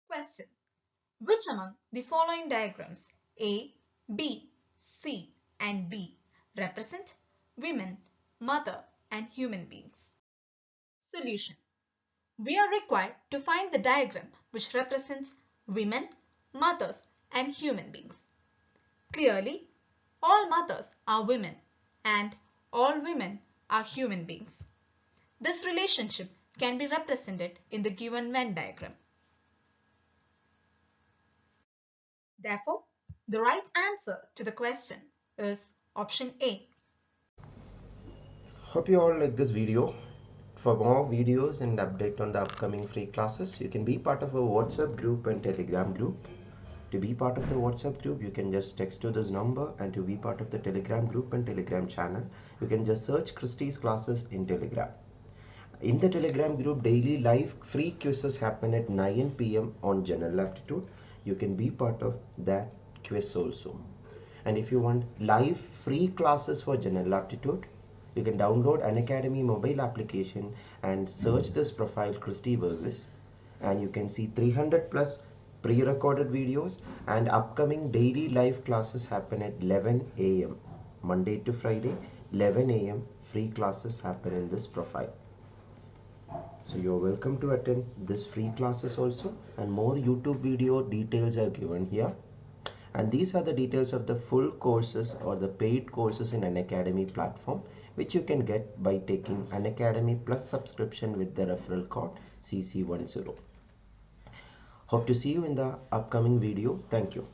Question. Which among the following diagrams A, B, C and D represent women, mother and human beings? Solution. We are required to find the diagram which represents women, mothers and human beings. Clearly, all mothers are women and all women are human beings. This relationship can be represented in the given Venn diagram. Therefore, the right answer to the question is option A. Hope you all like this video. For more videos and update on the upcoming free classes, you can be part of a WhatsApp group and Telegram group. To be part of the WhatsApp group, you can just text to this number, and to be part of the Telegram group and Telegram channel, you can just search Christy's classes in Telegram. In the Telegram group, daily live free quizzes happen at 9 p.m. on general aptitude. You can be part of that quiz also. And if you want live free classes for general aptitude, you can download Unacademy mobile application and search this profile Christy Varghese, and you can see 300 plus pre-recorded videos, and upcoming daily live classes happen at 11 a.m. Monday to Friday, 11 a.m. free classes happen in this profile. So you're welcome to attend this free classes also, and more YouTube video details are given here. And these are the details of the full courses or the paid courses in Unacademy platform, which you can get by taking Unacademy Plus subscription with the referral code CC10. Hope to see you in the upcoming video. Thank you.